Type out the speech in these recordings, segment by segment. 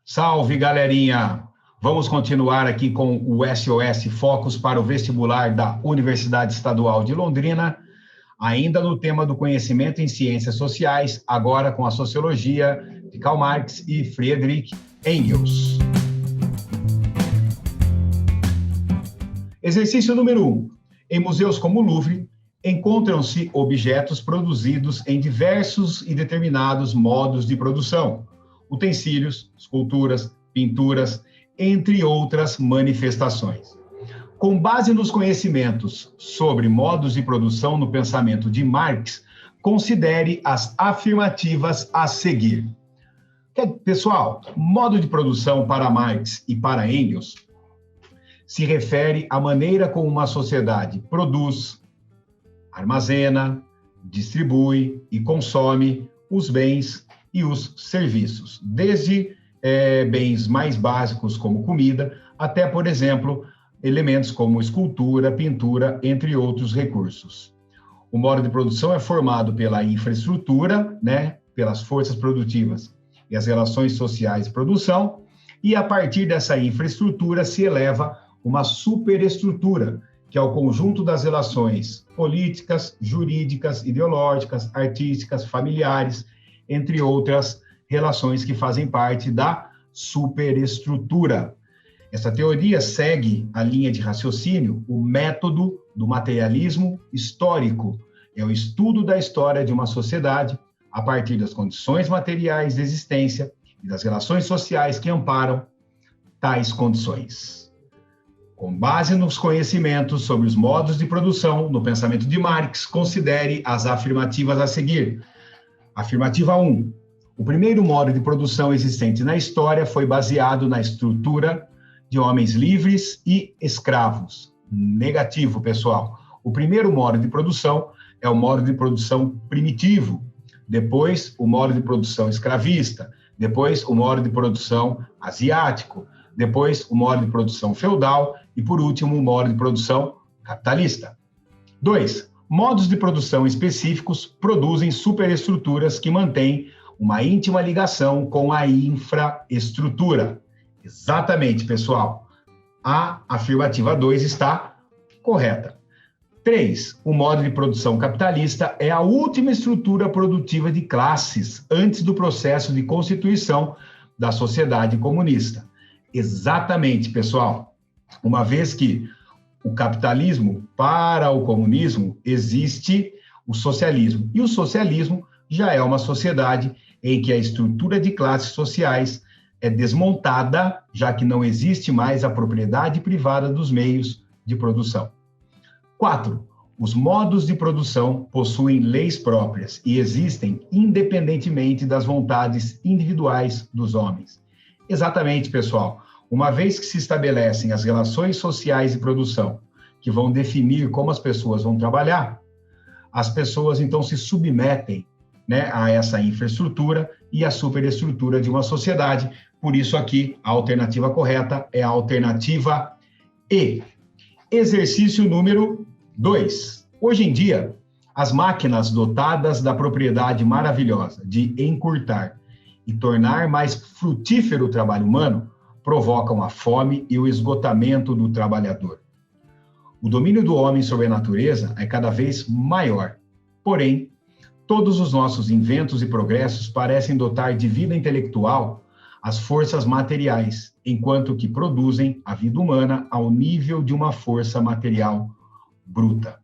Salve, galerinha! Vamos continuar aqui com o SOS Focus para o vestibular da Universidade Estadual de Londrina, ainda no tema do conhecimento em ciências sociais, agora com a sociologia de Karl Marx e Friedrich Engels. Exercício número 1. Em museus como o Louvre, encontram-se objetos produzidos em diversos e determinados modos de produção, utensílios, esculturas, pinturas, entre outras manifestações. Com base nos conhecimentos sobre modos de produção no pensamento de Marx, considere as afirmativas a seguir. Pessoal, modo de produção para Marx e para Engels se refere à maneira como uma sociedade produz, armazena, distribui e consome os bens e os serviços, desde bens mais básicos como comida, até, por exemplo, elementos como escultura, pintura, entre outros recursos. O modo de produção é formado pela infraestrutura, pelas forças produtivas e as relações sociais de produção, e a partir dessa infraestrutura se eleva uma superestrutura, que é o conjunto das relações políticas, jurídicas, ideológicas, artísticas, familiares, entre outras relações que fazem parte da superestrutura. Essa teoria segue a linha de raciocínio, o método do materialismo histórico. É o estudo da história de uma sociedade a partir das condições materiais de existência e das relações sociais que amparam tais condições. Com base nos conhecimentos sobre os modos de produção no pensamento de Marx, considere as afirmativas a seguir. Afirmativa 1. O primeiro modo de produção existente na história foi baseado na estrutura de homens livres e escravos. Negativo, pessoal. O primeiro modo de produção é o modo de produção primitivo. Depois, o modo de produção escravista. Depois, o modo de produção asiático. Depois, o modo de produção feudal. E, por último, o modo de produção capitalista. 2. Modos de produção específicos produzem superestruturas que mantêm uma íntima ligação com a infraestrutura. Exatamente, pessoal. A afirmativa 2 está correta. 3. O modo de produção capitalista é a última estrutura produtiva de classes antes do processo de constituição da sociedade comunista. Exatamente, pessoal. Uma vez que o capitalismo, para o comunismo, existe o socialismo. E o socialismo já é uma sociedade em que a estrutura de classes sociais é desmontada, já que não existe mais a propriedade privada dos meios de produção. 4. Os modos de produção possuem leis próprias e existem independentemente das vontades individuais dos homens. Exatamente, pessoal. Uma vez que se estabelecem as relações sociais de produção, que vão definir como as pessoas vão trabalhar, as pessoas, então, se submetem a essa infraestrutura e a superestrutura de uma sociedade. Por isso, aqui, a alternativa correta é a alternativa E. Exercício número 2. Hoje em dia, as máquinas dotadas da propriedade maravilhosa de encurtar e tornar mais frutífero o trabalho humano provocam a fome e o esgotamento do trabalhador. O domínio do homem sobre a natureza é cada vez maior. Porém, todos os nossos inventos e progressos parecem dotar de vida intelectual as forças materiais, enquanto que produzem a vida humana ao nível de uma força material bruta.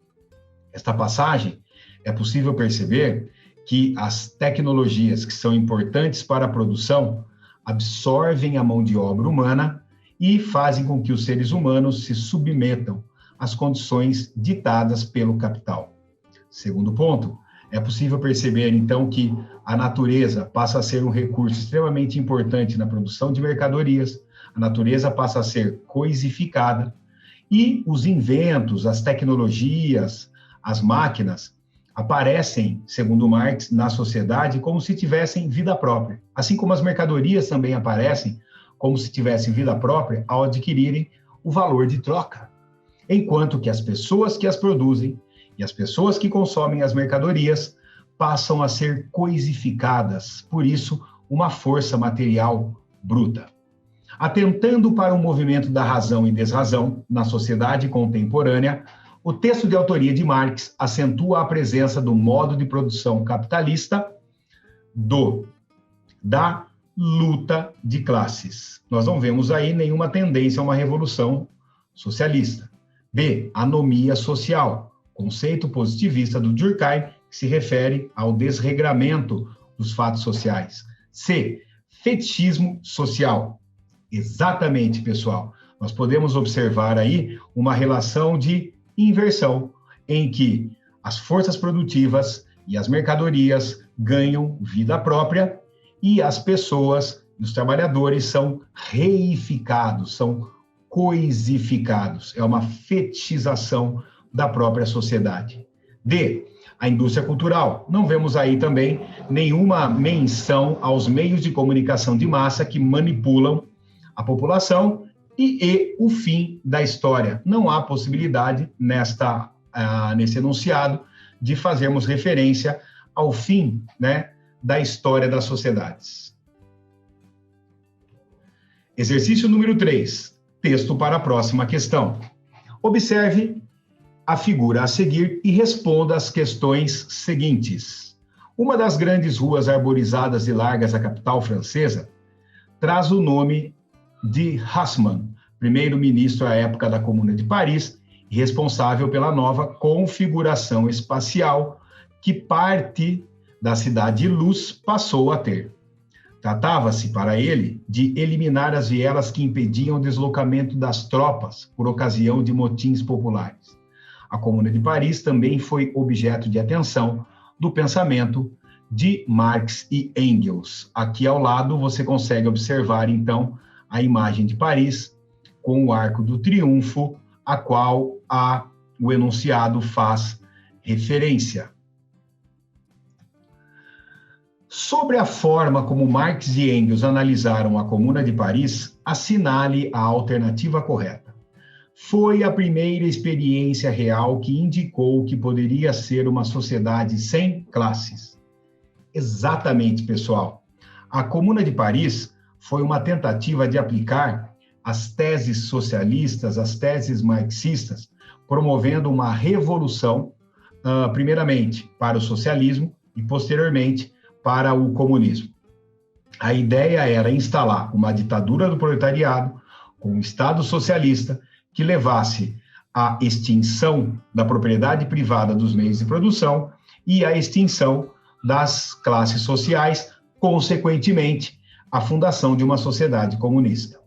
Esta passagem é possível perceber que as tecnologias que são importantes para a produção absorvem a mão de obra humana e fazem com que os seres humanos se submetam às condições ditadas pelo capital. Segundo ponto, é possível perceber, então, que a natureza passa a ser um recurso extremamente importante na produção de mercadorias, a natureza passa a ser coisificada e os inventos, as tecnologias, as máquinas aparecem, segundo Marx, na sociedade como se tivessem vida própria. Assim como as mercadorias também aparecem como se tivessem vida própria ao adquirirem o valor de troca. Enquanto que as pessoas que as produzem e as pessoas que consomem as mercadorias passam a ser coisificadas, por isso, uma força material bruta. Atentando para o movimento da razão e desrazão na sociedade contemporânea, o texto de autoria de Marx acentua a presença do modo de produção capitalista da luta de classes. Nós não vemos aí nenhuma tendência a uma revolução socialista. B, anomia social, conceito positivista do Durkheim, que se refere ao desregramento dos fatos sociais. C, fetichismo social. Exatamente, pessoal. Nós podemos observar aí uma relação de inversão, em que as forças produtivas e as mercadorias ganham vida própria e as pessoas, os trabalhadores, são reificados, são coisificados. É uma fetichização da própria sociedade. D, a indústria cultural. Não vemos aí também nenhuma menção aos meios de comunicação de massa que manipulam a população e o fim da história. Não há possibilidade nesse enunciado de fazermos referência ao fim, né, da história das sociedades. Exercício número 3, texto para a próxima questão. Observe a figura a seguir e responda as questões seguintes. Uma das grandes ruas arborizadas e largas da capital francesa traz o nome de Haussmann, primeiro-ministro à época da Comuna de Paris, e responsável pela nova configuração espacial que parte da cidade de Luz passou a ter. Tratava-se, para ele, de eliminar as vielas que impediam o deslocamento das tropas por ocasião de motins populares. A Comuna de Paris também foi objeto de atenção do pensamento de Marx e Engels. Aqui ao lado você consegue observar, então, a imagem de Paris com o Arco do Triunfo, a qual o enunciado faz referência. Sobre a forma como Marx e Engels analisaram a Comuna de Paris, assinale a alternativa correta. Foi a primeira experiência real que indicou que poderia ser uma sociedade sem classes. Exatamente, pessoal. A Comuna de Paris foi uma tentativa de aplicar as teses socialistas, as teses marxistas, promovendo uma revolução, primeiramente para o socialismo e posteriormente para o comunismo. A ideia era instalar uma ditadura do proletariado com um Estado socialista que levasse à extinção da propriedade privada dos meios de produção e à extinção das classes sociais, consequentemente, a fundação de uma sociedade comunista.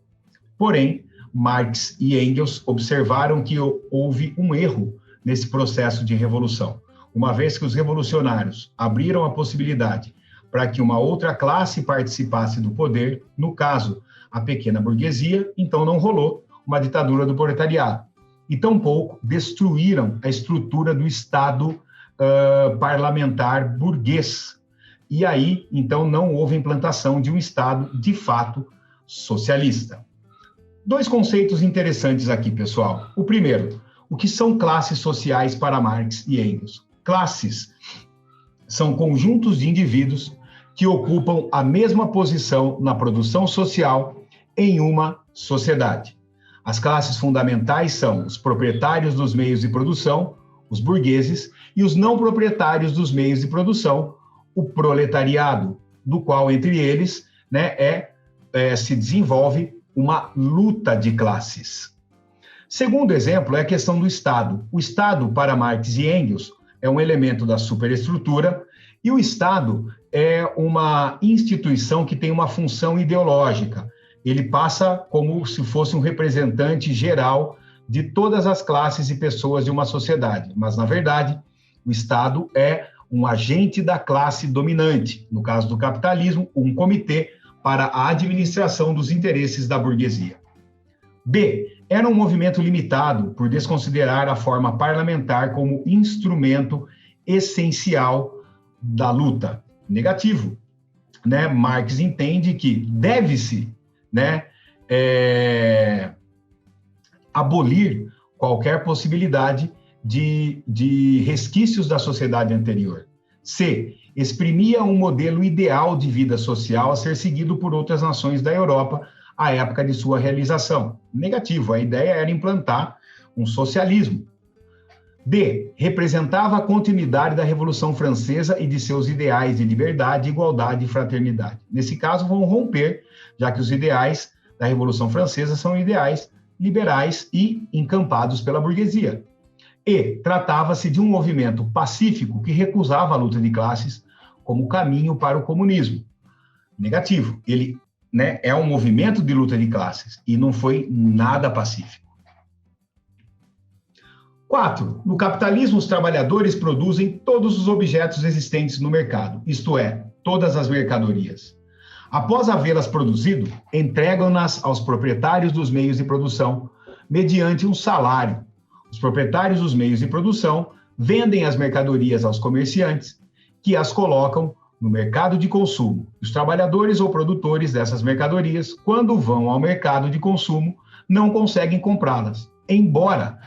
Porém, Marx e Engels observaram que houve um erro nesse processo de revolução, uma vez que os revolucionários abriram a possibilidade para que uma outra classe participasse do poder, no caso, a pequena burguesia, então não rolou uma ditadura do proletariado. E tampouco destruíram a estrutura do Estado parlamentar burguês. E aí, então, não houve implantação de um Estado, de fato, socialista. Dois conceitos interessantes aqui, pessoal. O primeiro, o que são classes sociais para Marx e Engels? Classes são conjuntos de indivíduos que ocupam a mesma posição na produção social em uma sociedade. As classes fundamentais são os proprietários dos meios de produção, os burgueses, e os não proprietários dos meios de produção, o proletariado, do qual, entre eles, né, se desenvolve uma luta de classes. Segundo exemplo é a questão do Estado. O Estado, para Marx e Engels, é um elemento da superestrutura, e o Estado é uma instituição que tem uma função ideológica. Ele passa como se fosse um representante geral de todas as classes e pessoas de uma sociedade. Mas, na verdade, o Estado é um agente da classe dominante, no caso do capitalismo, um comitê para a administração dos interesses da burguesia. B. Era um movimento limitado por desconsiderar a forma parlamentar como instrumento essencial da luta. Negativo. Né? Marx entende que deve-se, né, abolir qualquer possibilidade de resquícios da sociedade anterior. C. exprimia um modelo ideal de vida social a ser seguido por outras nações da Europa à época de sua realização. Negativo, a ideia era implantar um socialismo. B. Representava a continuidade da Revolução Francesa e de seus ideais de liberdade, igualdade e fraternidade. Nesse caso, vão romper, já que os ideais da Revolução Francesa são ideais liberais e encampados pela burguesia. E tratava-se de um movimento pacífico que recusava a luta de classes como caminho para o comunismo. Negativo, ele é um movimento de luta de classes e não foi nada pacífico. 4. No capitalismo, os trabalhadores produzem todos os objetos existentes no mercado, isto é, todas as mercadorias. Após havê-las produzido, entregam-nas aos proprietários dos meios de produção, mediante um salário. Os proprietários dos meios de produção vendem as mercadorias aos comerciantes, que as colocam no mercado de consumo. Os trabalhadores ou produtores dessas mercadorias, quando vão ao mercado de consumo, não conseguem comprá-las, embora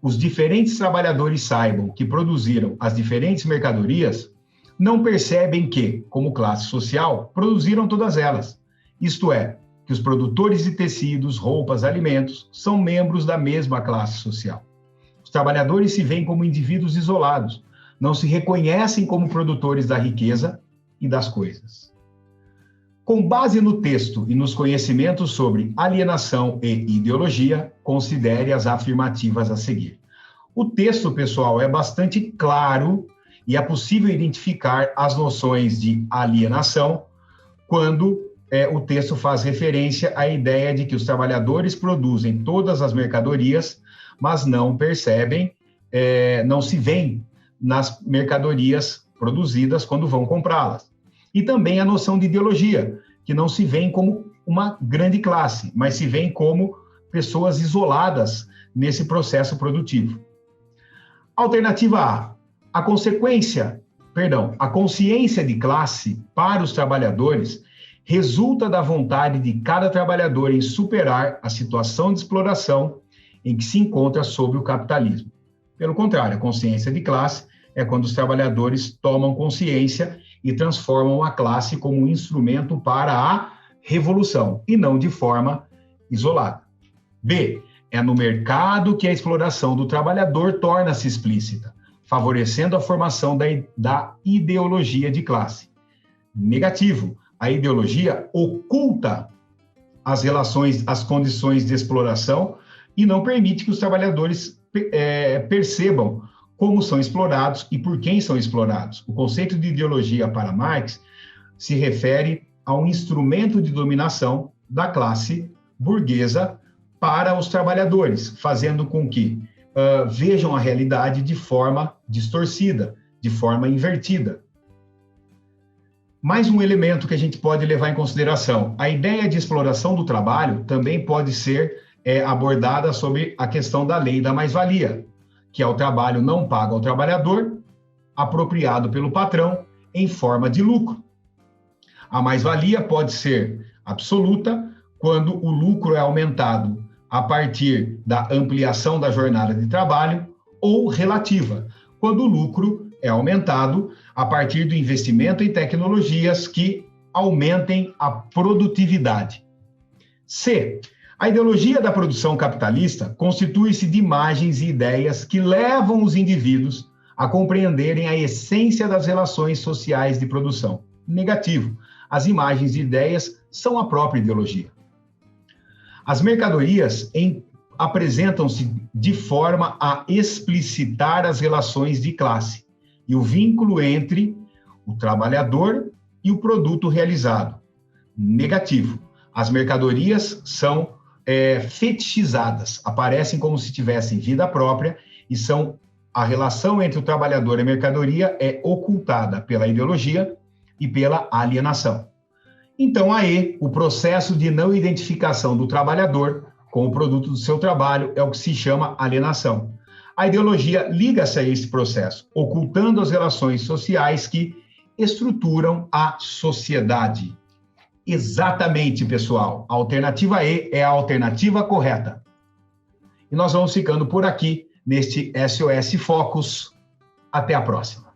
os diferentes trabalhadores saibam que produziram as diferentes mercadorias, não percebem que, como classe social, produziram todas elas. Isto é, que os produtores de tecidos, roupas, alimentos são membros da mesma classe social. Os trabalhadores se veem como indivíduos isolados, não se reconhecem como produtores da riqueza e das coisas. Com base no texto e nos conhecimentos sobre alienação e ideologia, considere as afirmativas a seguir. O texto, pessoal, é bastante claro e é possível identificar as noções de alienação quando o texto faz referência à ideia de que os trabalhadores produzem todas as mercadorias, mas não percebem, não se veem nas mercadorias produzidas quando vão comprá-las. E também a noção de ideologia, que não se veem como uma grande classe, mas se veem como pessoas isoladas nesse processo produtivo. Alternativa A. A consciência de classe para os trabalhadores resulta da vontade de cada trabalhador em superar a situação de exploração em que se encontra sob o capitalismo. Pelo contrário, a consciência de classe é quando os trabalhadores tomam consciência e transformam a classe como um instrumento para a revolução, e não de forma isolada. B. É no mercado que a exploração do trabalhador torna-se explícita, favorecendo a formação da ideologia de classe. Negativo. A ideologia oculta as relações, as condições de exploração e não permite que os trabalhadores percebam como são explorados e por quem são explorados. O conceito de ideologia para Marx se refere a um instrumento de dominação da classe burguesa para os trabalhadores, fazendo com que vejam a realidade de forma distorcida, de forma invertida. Mais um elemento que a gente pode levar em consideração: a ideia de exploração do trabalho também pode ser abordada sobre a questão da lei da mais-valia, que é o trabalho não pago ao trabalhador, apropriado pelo patrão em forma de lucro. A mais-valia pode ser absoluta quando o lucro é aumentado a partir da ampliação da jornada de trabalho, ou relativa, quando o lucro é aumentado a partir do investimento em tecnologias que aumentem a produtividade. C. A ideologia da produção capitalista constitui-se de imagens e ideias que levam os indivíduos a compreenderem a essência das relações sociais de produção. Negativo. As imagens e ideias são a própria ideologia. As mercadorias apresentam-se de forma a explicitar as relações de classe e o vínculo entre o trabalhador e o produto realizado. Negativo. As mercadorias são fetichizadas, aparecem como se tivessem vida própria e a relação entre o trabalhador e a mercadoria é ocultada pela ideologia e pela alienação. Então, aí, o processo de não identificação do trabalhador com o produto do seu trabalho é o que se chama alienação. A ideologia liga-se a esse processo, ocultando as relações sociais que estruturam a sociedade. Exatamente, pessoal. A alternativa E é a alternativa correta. E nós vamos ficando por aqui neste SOS Focus. Até a próxima.